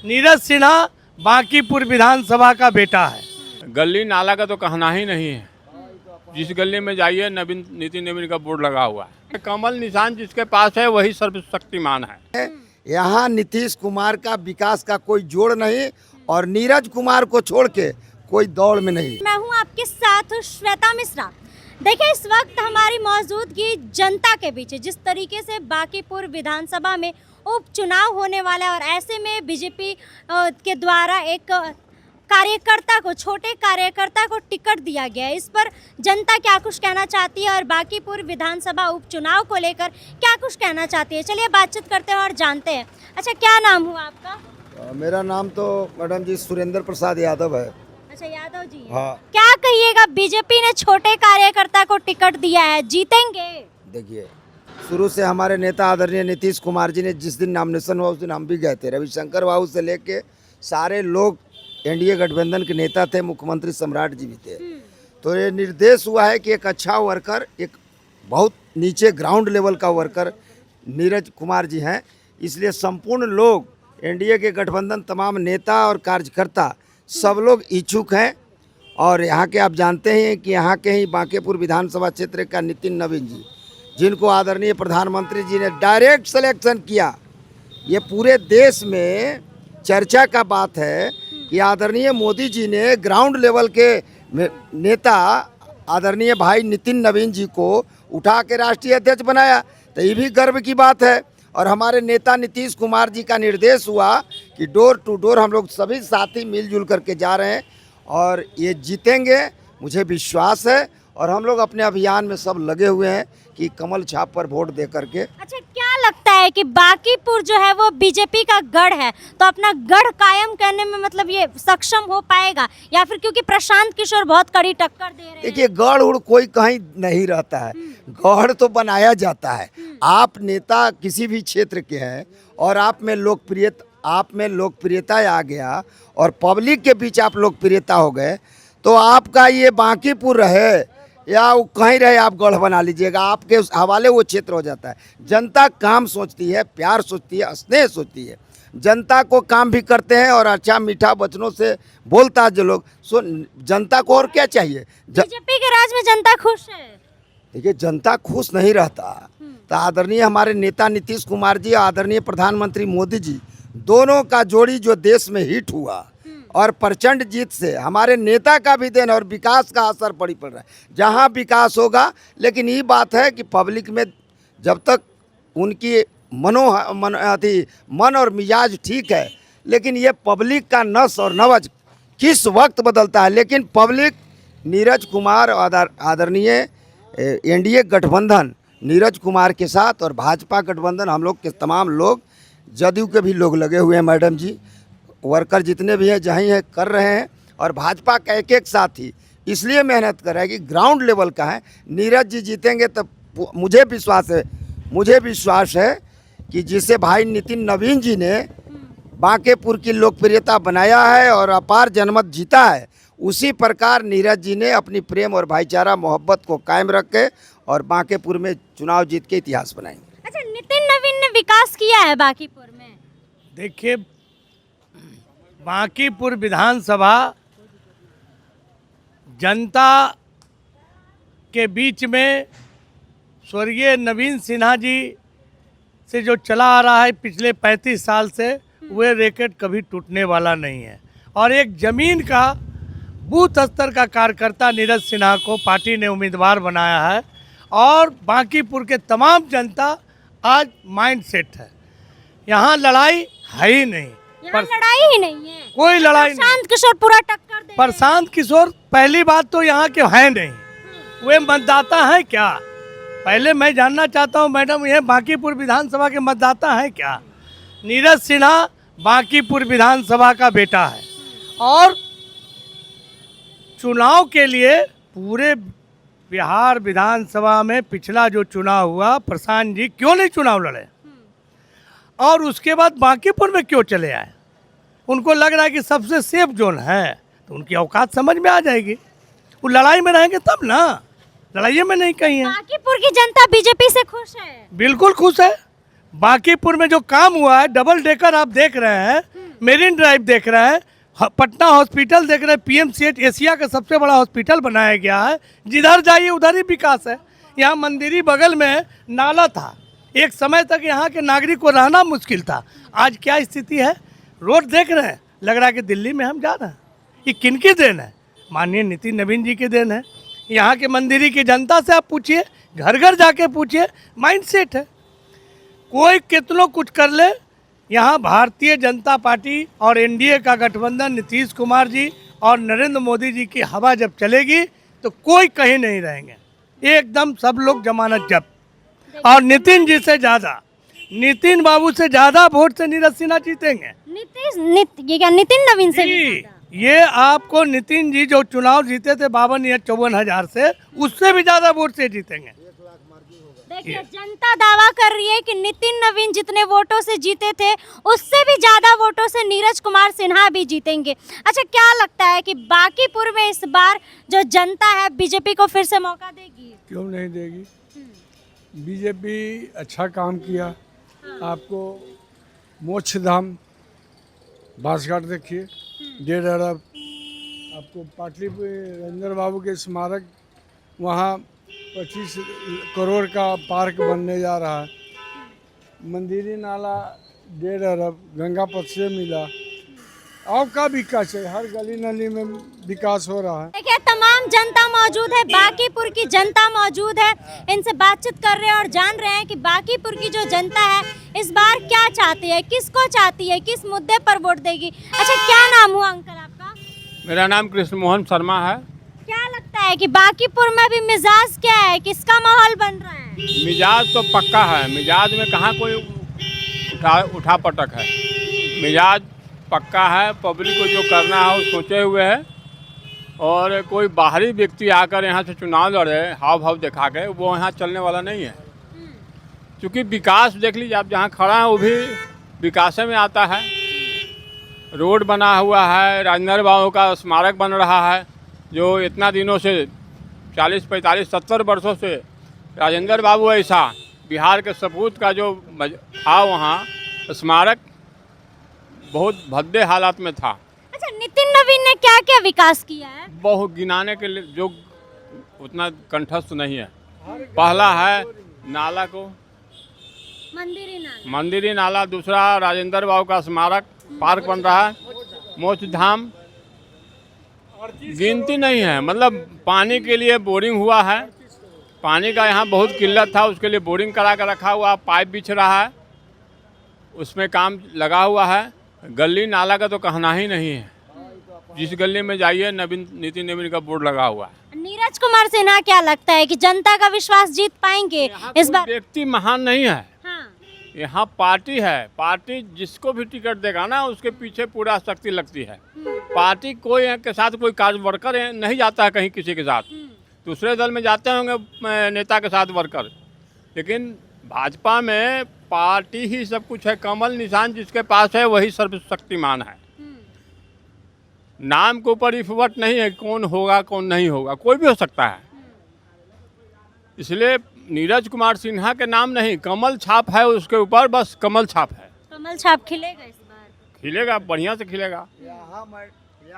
नीरज सिन्हा बांकीपुर विधानसभा का बेटा है। गली नाला का तो कहना ही नहीं है। जिस गली में जाइए नितिन नवीन का बोर्ड लगा हुआ है। कमल निशान जिसके पास है वही सर्वशक्तिमान है। यहाँ नीतीश कुमार का विकास का कोई जोड़ नहीं और नीरज कुमार को छोड़ के कोई दौड़ में नहीं। मैं हूँ आपके साथ श्वेता मिश्रा। देखिए, इस वक्त हमारी मौजूदगी जनता के बीच है। जिस तरीके से बांकीपुर विधानसभा में उपचुनाव होने वाला है और ऐसे में बीजेपी के द्वारा एक छोटे कार्यकर्ता को टिकट दिया गया है, इस पर जनता क्या कुछ कहना चाहती है और बांकीपुर विधानसभा उपचुनाव को लेकर क्या कुछ कहना चाहती है, चलिए बातचीत करते हैं और जानते हैं। अच्छा, क्या नाम हुआ आपका? मेरा नाम तो मैडम जी सुरेंद्र प्रसाद यादव है। अच्छा, यादव जी। हाँ। क्या कहिएगा, बीजेपी ने छोटे कार्यकर्ता को टिकट दिया है, जीतेंगे? देखिए, शुरू से हमारे नेता आदरणीय नीतीश कुमार जी ने जिस दिन नॉमिनेशन हुआ उस दिन हम भी गए थे। रविशंकर बाबू से लेके सारे लोग एनडीए गठबंधन के नेता थे, मुख्यमंत्री सम्राट जी भी थे। तो ये निर्देश हुआ है कि एक अच्छा वर्कर, एक बहुत नीचे ग्राउंड लेवल का वर्कर नीरज कुमार जी हैं। इसलिए संपूर्ण लोग एनडीए के गठबंधन, तमाम नेता और कार्यकर्ता सब लोग इच्छुक हैं। और यहाँ के आप जानते हैं कि यहाँ के ही बांकीपुर विधानसभा क्षेत्र का नितिन नवीन जी, जिनको आदरणीय प्रधानमंत्री जी ने डायरेक्ट सिलेक्शन किया, ये पूरे देश में चर्चा का बात है कि आदरणीय मोदी जी ने ग्राउंड लेवल के नेता आदरणीय भाई नितिन नवीन जी को उठा के राष्ट्रीय अध्यक्ष बनाया। तो ये भी गर्व की बात है। और हमारे नेता नीतीश कुमार जी का निर्देश हुआ कि डोर टू डोर हम लोग सभी साथी मिलजुल करके जा रहे हैं और ये जीतेंगे, मुझे विश्वास है। और हम लोग अपने अभियान में सब लगे हुए हैं कि कमल छाप पर वोट दे करके। अच्छा, क्या लगता है कि बांकीपुर जो है वो बीजेपी का गढ़ है, तो अपना गढ़ कायम करने में मतलब ये सक्षम हो पाएगा या फिर क्योंकि प्रशांत किशोर बहुत कड़ी टक्कर दे रहे हैं? देखिए, गढ़ उड़ कोई कहीं नहीं रहता है, गढ़ तो बनाया जाता है। आप नेता किसी भी क्षेत्र के हैं और आप में लोकप्रियता आ गया और पब्लिक के बीच आप लोकप्रियता हो गए, तो आपका ये बांकीपुर रहे या वो कहीं रहे, आप गढ़ बना लीजिएगा, आपके उस हवाले वो क्षेत्र हो जाता है। जनता काम सोचती है, प्यार सोचती है, स्नेह सोचती है। जनता को काम भी करते हैं और अच्छा मीठा वचनों से बोलता है जो लोग। सो जनता को और क्या चाहिए? बीजेपी के राज में जनता खुश है। देखिए, जनता खुश नहीं रहता। तो आदरणीय हमारे नेता नीतीश कुमार जी, आदरणीय प्रधानमंत्री मोदी जी, दोनों का जोड़ी जो देश में हिट हुआ और प्रचंड जीत से हमारे नेता का भी देन और विकास का असर पड़ रहा है। जहां विकास होगा, लेकिन ये बात है कि पब्लिक में जब तक उनकी मन और मिजाज ठीक है, लेकिन ये पब्लिक का नस और नवज किस वक्त बदलता है। लेकिन पब्लिक नीरज कुमार आदरणीय एनडीए गठबंधन नीरज कुमार के साथ और भाजपा गठबंधन हम लोग के तमाम लोग, जदयू के भी लोग लगे हुए हैं, मैडम जी, वर्कर जितने भी हैं जहीं हैं कर रहे हैं। और भाजपा का एक एक साथी इसलिए मेहनत कर रहा है कि ग्राउंड लेवल का है। नीरज जी जीतेंगे तो मुझे विश्वास है कि जिसे भाई नितिन नवीन जी ने बांकीपुर की लोकप्रियता बनाया है और अपार जनमत जीता है, उसी प्रकार नीरज जी ने अपनी प्रेम और भाईचारा मोहब्बत को कायम रख के और बांकीपुर में चुनाव जीत के इतिहास बनाएंगे। अच्छा, नितिन नवीन ने विकास किया है बांकीपुर में? देखिए, बांकीपुर विधानसभा जनता के बीच में स्वर्गीय नवीन सिन्हा जी से जो चला आ रहा है पिछले 35 साल से, वह रैकेट कभी टूटने वाला नहीं है। और एक जमीन का बूथ स्तर का कार्यकर्ता नीरज सिन्हा को पार्टी ने उम्मीदवार बनाया है और बांकीपुर के तमाम जनता आज माइंड सेट है। यहाँ लड़ाई है ही नहीं, लड़ाई ही नहीं है, कोई लड़ाई नहीं। प्रशांत किशोर पूरा टक्कर दे। प्रशांत किशोर पहली बात तो यहाँ के है नहीं, वे मतदाता हैं क्या? पहले मैं जानना चाहता हूँ मैडम, ये बांकीपुर विधानसभा के मतदाता हैं क्या? नीरज सिन्हा बांकीपुर विधानसभा का बेटा है और चुनाव के लिए पूरे बिहार विधानसभा में पिछला जो चुनाव हुआ, प्रशांत जी क्यों नहीं चुनाव लड़े और उसके बाद बांकीपुर में क्यों चले आए? उनको लग रहा है कि सबसे सेफ जोन है, तो उनकी औकात समझ में आ जाएगी। वो लड़ाई में रहेंगे तब ना, लड़ाई में नहीं कहीं है। बांकीपुर की जनता बीजेपी से खुश है, बिल्कुल खुश है। बांकीपुर में जो काम हुआ है, डबल डेकर आप देख रहे हैं, मेरिन ड्राइव देख रहे हैं, पटना हॉस्पिटल देख रहे हैं, पीएमसीएच एशिया का सबसे बड़ा हॉस्पिटल बनाया गया है। जिधर जाइए उधर ही विकास है। यहाँ मंदिरी बगल में नाला था, एक समय तक यहाँ के नागरिक को रहना मुश्किल था। आज क्या स्थिति है? रोड देख रहे हैं, लग रहा है कि दिल्ली में हम जा रहे हैं। ये किनकी देन है? माननीय नितिन नवीन जी की देन है। यहाँ के मंदिरी की जनता से आप पूछिए, घर घर जाके पूछिए, माइंडसेट है। कोई कितनों कुछ कर ले, यहाँ भारतीय जनता पार्टी और एनडीए का गठबंधन, नीतीश कुमार जी और नरेंद्र मोदी जी की हवा जब चलेगी तो कोई कहीं नहीं रहेंगे, एकदम सब लोग जमानत जब्त। और नितिन जी से ज़्यादा, नितिन बाबू से ज़्यादा वोट से नीरज सिन्हा जीतेंगे। नितिन नवीन से भी जी, ये आपको नितिन जी जो चुनाव जीते थे 52 या 54 हजार से, उससे भी ज़्यादा वोट से जीतेंगे। देखिए, जनता दावा कर रही है कि नितिन नवीन जितने वोटों से जीते थे उससे भी ज्यादा वोटों से नीरज कुमार सिन्हा भी जीतेंगे। अच्छा, क्या लगता है कि बांकीपुर में इस बार जो जनता है बीजेपी को फिर से मौका देगी? क्यों नहीं देगी? बीजेपी अच्छा काम किया। आपको मोक्ष धाम बांसघाट देखिए, 1.5 अरब। आपको पाटलिपुत्र बाबू के स्मारक, वहाँ 25 करोड़ का पार्क बनने जा रहा है। मंदिरी नाला 1.5 अरब गंगा पथ से मिला। और का विकास है, हर गली नली में विकास हो रहा है। देखिए, तमाम जनता मौजूद है, बांकीपुर की जनता मौजूद है, इनसे बातचीत कर रहे हैं और जान रहे हैं कि बांकीपुर की जो जनता है इस बार क्या चाहती है, किसको चाहती है, किस मुद्दे पर वोट देगी। अच्छा, क्या नाम हुआ अंकल आपका? मेरा नाम कृष्ण मोहन शर्मा है। क्या लगता है कि बांकीपुर में अभी मिजाज क्या है, किसका माहौल बन रहा है? मिजाज तो पक्का है, मिजाज में कहाँ कोई उठा पटक है। मिजाज पक्का है, पब्लिक को जो करना है वो सोचे हुए है। और कोई बाहरी व्यक्ति आकर यहाँ से चुनाव लड़े हाव भाव दिखा के, वो यहाँ चलने वाला नहीं है। क्योंकि विकास देख लीजिए, आप जहाँ खड़ा हैं वो भी विकास में आता है। रोड बना हुआ है, राजेंद्र बाबू का स्मारक बन रहा है, जो इतना दिनों से 40, 45, 70 वर्षों से राजेंद्र बाबू ऐसा बिहार के सपूत का जो था, वहाँ स्मारक बहुत भद्दे हालात में था। अच्छा, नितिन नवीन ने क्या क्या विकास किया है? बहुत गिनाने के लिए जो उतना कंठस्थ नहीं है। पहला है नाला को, मंदिरी नाला। दूसरा राजेंद्र बाबू का स्मारक पार्क बन रहा है, मोक्ष धाम। गिनती नहीं है। मतलब पानी के लिए बोरिंग हुआ है, पानी का यहाँ बहुत किल्लत था, उसके लिए बोरिंग करा कर रखा हुआ, पाइप बिछ रहा है, उसमें काम लगा हुआ है। गली नाला का तो कहना ही नहीं है। जिस गली में जाइए नितिन नवीन का बोर्ड लगा हुआ है। नीरज कुमार सिन्हा क्या लगता है कि जनता का विश्वास जीत पाएंगे इस बार? व्यक्ति महान नहीं है, हाँ। यहाँ पार्टी है। पार्टी जिसको भी टिकट देगा ना, उसके पीछे पूरा शक्ति लगती है। पार्टी कोई के साथ कोई कार्य वर्कर नहीं जाता है कहीं किसी के साथ। दूसरे दल में जाते होंगे नेता के साथ वर्कर, लेकिन भाजपा में पार्टी ही सब कुछ है। कमल निशान जिसके पास है वही सर्वशक्तिमान है। नाम के ऊपर इफवट नहीं है, कौन होगा कौन नहीं होगा, कोई भी हो सकता है। इसलिए नीरज कुमार सिन्हा के नाम नहीं, कमल छाप है उसके ऊपर, बस कमल छाप है। कमल छाप खिलेगा इस बार? खिलेगा, बढ़िया से खिलेगा,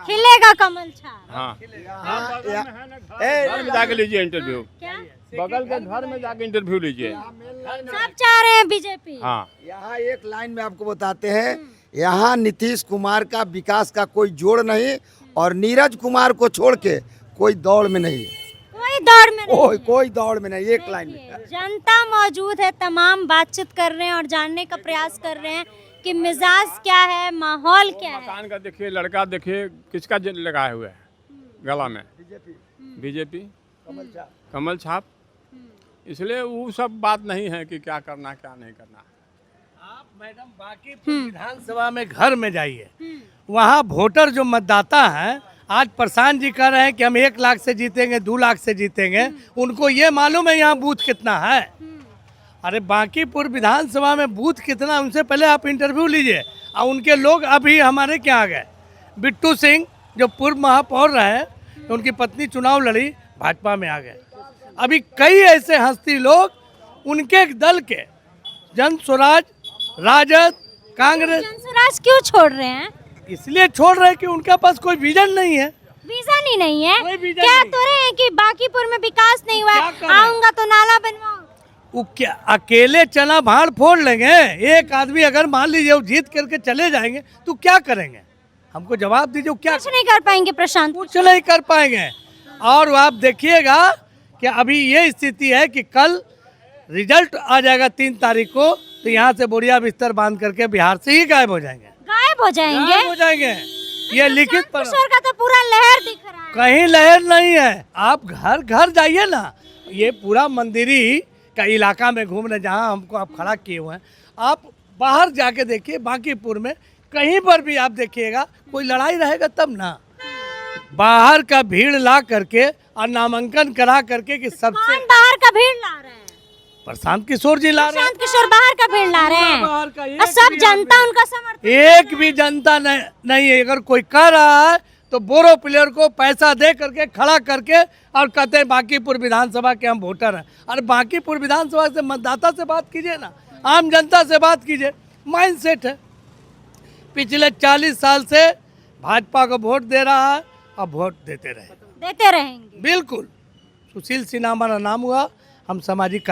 खिलेगा कमल छाप। हाँ। घर में जाके लीजिए इंटरव्यू, क्या बगल के घर में जाके इंटरव्यू लीजिए। सब चाह रहे हैं बीजेपी। हाँ, यहाँ एक लाइन में आपको बताते हैं, यहाँ नीतीश कुमार का विकास का कोई जोड़ नहीं, और नीरज कुमार को छोड़ के कोई दौड़ में नहीं है। कोई दौड़ में नहीं है। कोई दौड़ में नहीं, एक लाइन में। जनता मौजूद है, तमाम बातचीत कर रहे हैं और जानने का प्रयास कर रहे हैं कि मिजाज क्या है, माहौल क्या है। मकान का देखिए, लड़का देखिए किसका लगाए हुए है गला में, बीजेपी कमल छाप। इसलिए वो सब बात नहीं है कि क्या करना क्या नहीं करना। आप मैडम बांकीपुर विधानसभा में घर में जाइए, वहाँ वोटर जो मतदाता हैं, आज प्रशांत जी कह रहे हैं कि हम 1 लाख से जीतेंगे, 2 लाख से जीतेंगे। उनको ये मालूम है यहाँ बूथ कितना है। अरे बांकीपुर विधानसभा में बूथ कितना, उनसे पहले आप इंटरव्यू लीजिए। और उनके लोग अभी हमारे क्या आ गए, बिट्टू सिंह जो पूर्व महापौर रहे, उनकी पत्नी चुनाव लड़ी, भाजपा में आ गए। अभी कई ऐसे हस्ती लोग उनके दल के, जन स्वराज, राजद, कांग्रेस। जनसुराज क्यों छोड़ रहे हैं? इसलिए छोड़ रहे हैं कि उनके पास कोई विजन नहीं है। विजन ही नहीं है। कोई विजन क्या नहीं। तो रहे हैं कि बांकीपुर में विकास नहीं हुआ क्या है, कर रहे हैं? आऊंगा तो नाला बनवाऊं। वो क्या अकेले चना भाड़ फोड़ लेंगे? एक आदमी अगर मान लीजिए वो जीत करके चले जाएंगे तो क्या करेंगे? हमको जवाब दीजिए, वो क्या कुछ नहीं कर पाएंगे प्रशांत। कुछ नहीं कर पाएंगे। और आप देखिएगा कि अभी ये स्थिति है कि कल रिजल्ट आ जाएगा 3 तारीख को, तो यहाँ से बोरिया बिस्तर बांध करके बिहार से ही गायब हो जाएंगे। गायब हो जाएंगे। गायब हो जाएंगे, ये लिखित पर। किशोर का तो पूरा लहर दिख रहा है। कहीं लहर नहीं है। आप घर घर जाइए ना, ये पूरा मंदिरी का इलाका में घूमने जहाँ हमको आप खड़ा किए हुए हैं, आप बाहर जाके देखिए बांकीपुर में कहीं पर भी आप देखिएगा कोई लड़ाई रहेगा तब ना। बाहर का भीड़ ला करके और नामांकन करा करके कि सबसे कौन बाहर का भीड़ ला रहे हैं? प्रशांत किशोर जी ला रहे हैं। प्रशांत किशोर बाहर का भीड़ ला रहे बाहर का हैं एक और सब भी जनता आदमी- उनका समर्थन। एक भी जनता नहीं है। अगर कोई कह रहा है तो बोरो प्लेयर को पैसा दे करके खड़ा करके और कहते हैं बांकीपुर विधानसभा के हम वोटर हैं। अरे बांकीपुर विधानसभा से मतदाता से बात कीजिए ना, आम जनता से बात कीजिए। माइंड सेट है, पिछले 40 साल से भाजपा को वोट दे रहा है और वोट देते रहेंगे। देते रहेंगे। बिल्कुल। सुशील सिन्हा हमारा नाम हुआ, हम सामाजिक